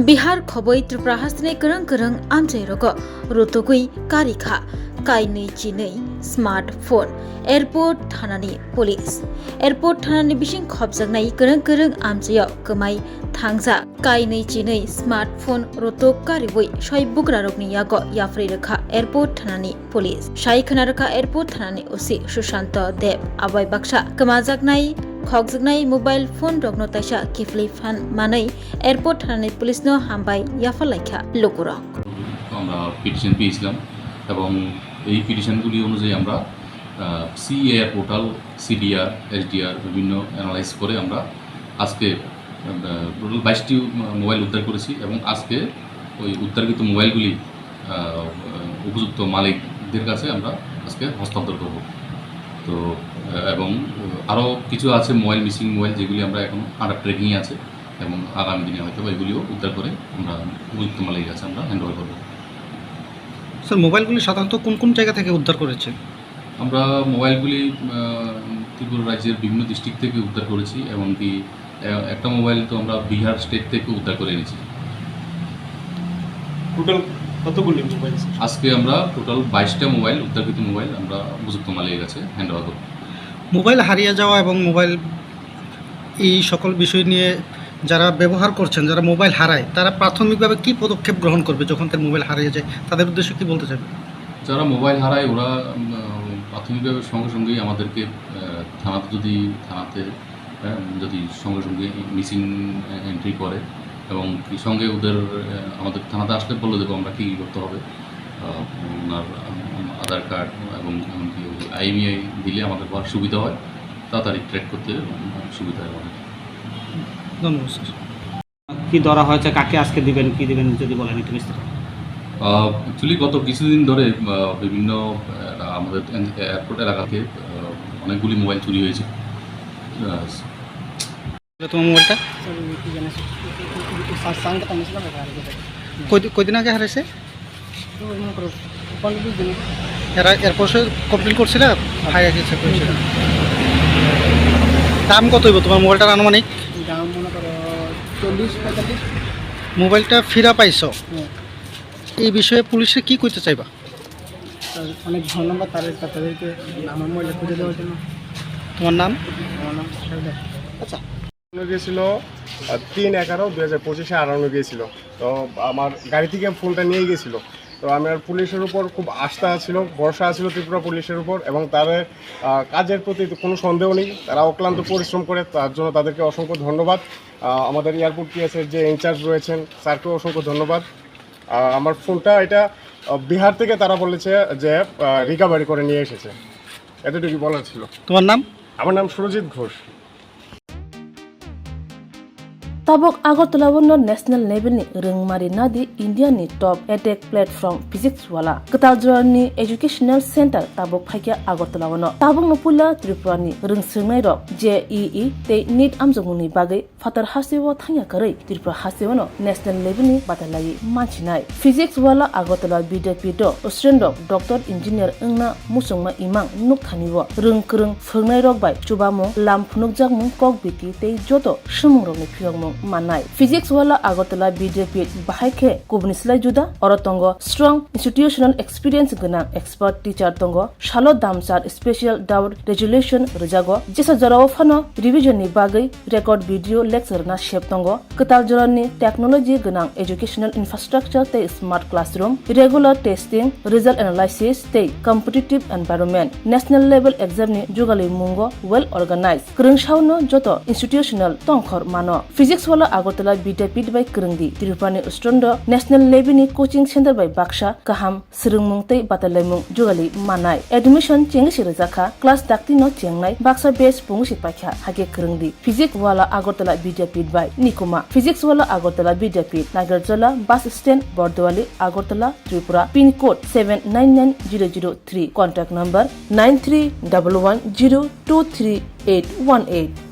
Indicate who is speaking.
Speaker 1: बिहार खबै त्रिपुरा हासने गोरों गोरों आमचाइ रग रुतुगुइ कारिखा काइनै चिनै स्मार्टफोन एयरपोर्ट थानानि पुलिस एयरपोर्ट थानानि बिसिं खबजागनाय गोरों गोरों आमचाइयाव गोमाय थांजा काइनै चिनै स्मार्टफोन रुतुग कारिबुइ सय बुग्रा रगनि याग याफ्रै रोखा एयरपोर्ट थानानि पुलिस साय खोनारोखा एयरपोर्ट थानानि उसी सुशांत देव आबाय बाक्सा गोमाजागनाय खगजगनाय मोबाइल फोन रगनो ताइसा किफली फान मानै एयरपोर्ट थानानि पुलिसनो हामबाय याफालाइखा लोगोरक
Speaker 2: আমরা পিটিশন পেয়েছিলাম এবং এই পিটিশনগুলি অনুযায়ী আমরা সিএআর পোর্টাল সিডিআর এসডিআর বিভিন্ন অ্যানালাইজ করে আমরা আজকে টোটাল 22টি মোবাইল উদ্ধার করেছি এবং আজকে ওই উদ্ধারকৃত মোবাইলগুলি উপযুক্ত মালিকদের কাছে আমরা আজকে হস্তান্তর করব। তো এবং আরও কিছু আছে মোবাইল মিসিং মোবাইল যেগুলি আমরা এখন আন্ডার ট্রেকিংয়ে আছে এবং আগামী দিনে হয়তো এগুলিও উদ্ধার করে আমরা উপযুক্ত মালিকের কাছে আমরা হ্যান্ড ওভার করবো।
Speaker 3: স্যার মোবাইলগুলি সাধারণত কোন কোন জায়গা থেকে উদ্ধার করেছে?
Speaker 2: আমরা মোবাইলগুলি ত্রিপুরা রাজ্যের বিভিন্ন ডিস্ট্রিক্ট থেকে উদ্ধার করেছি, এমনকি একটা মোবাইল তো আমরা বিহার স্টেট থেকে উদ্ধার করে এনেছি।
Speaker 4: টোটাল কতগুলি মোবাইল?
Speaker 2: আজকে আমরা টোটাল 22টা মোবাইল উদ্ধারকৃত মোবাইল আমরা উপযুক্ত মালিকের কাছে হ্যান্ড ওভার করব।
Speaker 3: মোবাইল হারিয়ে যাওয়া এবং মোবাইল এই সকল বিষয় নিয়ে যারা ব্যবহার করছেন, যারা মোবাইল হারায়, তারা প্রাথমিকভাবে কী পদক্ষেপ গ্রহণ করবে যখন তার মোবাইল হারিয়ে যায়? তাদের উদ্দেশ্যে কী বলতে চাইবে?
Speaker 2: যারা মোবাইল হারায় ওরা প্রাথমিকভাবে সঙ্গে সঙ্গেই আমাদেরকে থানাতে যদি সঙ্গে সঙ্গে মিসিং এন্ট্রি করে এবং সঙ্গে ওদের আমাদের থানাতে আসলে বলে দেবো আমরা কী করতে হবে। ওনার আধার কার্ড এবং এমনকি আইএমইআই দিলে আমাদের সুবিধা হয়, তাড়াতাড়ি ট্র্যাক করতে সুবিধা হয় আমাদের।
Speaker 3: ধন্যবাদ স্যার।
Speaker 4: কি ধরা হয়েছে, কাকে আজকে দিবেন, কি দিবেন যদি বলেন একটু বিস্তারিত।
Speaker 2: অ্যাকচুয়ালি গত কিছুদিন ধরে বিভিন্ন আমাদের এয়ারপোর্ট এলাকাতে অনেকগুলি মোবাইল চুরি হয়েছে।
Speaker 3: তোমার মোবাইলটা কয়দিন আগে হারাইছে? এরপর কমপ্লেন করছিল, হারিয়ে গেছে। দাম কত হইব তোমার মোবাইলটার আনুমানিক? মোবাইলটা ফিরা পাইছ, এই বিষয়ে পুলিশে কি করতে চাইবা?
Speaker 5: অনেক ধন্যবাদ তাদেরকে আমার মোবাইলটা খুঁজে দেওয়ার জন্য।
Speaker 3: তোমার নাম?
Speaker 5: আমার নাম শাহিদা।
Speaker 3: আচ্ছা,
Speaker 6: গিয়েছিল 3/11/2025 আনানো গিয়েছিল। তো আমার গাড়ি থেকে ফোনটা নিয়ে গিয়েছিল। তো আমার পুলিশের উপর খুব আস্থা ছিল, ভরসা ছিল ত্রিপুরা পুলিশের উপর, এবং তাদের কাজের প্রতি কোনো সন্দেহ নেই। তারা অক্লান্ত পরিশ্রম করে, তার জন্য তাদেরকে অসংখ্য ধন্যবাদ। আমাদের এয়ারপোর্ট পিএসের যে ইনচার্জ রয়েছেন স্যারকেও অসংখ্য ধন্যবাদ। আমার ফোনটা এটা বিহার থেকে তারা বলেছে যে রিকভারি করে নিয়ে এসেছে, এতটুকু বলার ছিল।
Speaker 3: তোমার নাম?
Speaker 6: আমার নাম Surajit Ghosh.
Speaker 7: Tabok Agartala wono national level ni rengmari nadi India ni top edtech platform physics wala Kataljora ni educational center tabok phaikia Agartala wono tabok nopula Tripura ni rengsengnai rok JEE te NEET amjongni bagai fatar hasiwo thangya karai Tripura hasiwono national level ni batalai manchinai physics wala Agartala BDPdo student rok doctor engineer engna musungma imang nukthaniwo rengkreng phungnai rok bai chubamo lam phunukjak mung kok biti te joto shimung rok ni phiyong manai physics wala Agartala BJP bahaike kubnislai juda orotongo strong institutional experience gana expert teacher tongo shalo damsar special doubt resolution rejago jesa jarao phano revision ni bagai record video lecture na shep tongo katal jorani technology gana educational infrastructure te smart classroom regular testing result analysis te competitive environment national level exam ni jugali mungo well organized krungshauno joto institutional tongkhor mano physics wala Agartala BJP by Krungdi Tirupani Ustrondo national level ni coaching center by Baksha kaham sirungmung tei batalemung jugali manai admission chengi rejaka class dakti no chengnai Baksa base pungsi pakha hage Krungdi physics wala Agartala BJP by Nikuma physics wala Agartala BJP Nagarjala bus stand Bordwali Agartala Tripura pin code 799003 contact number 9311023818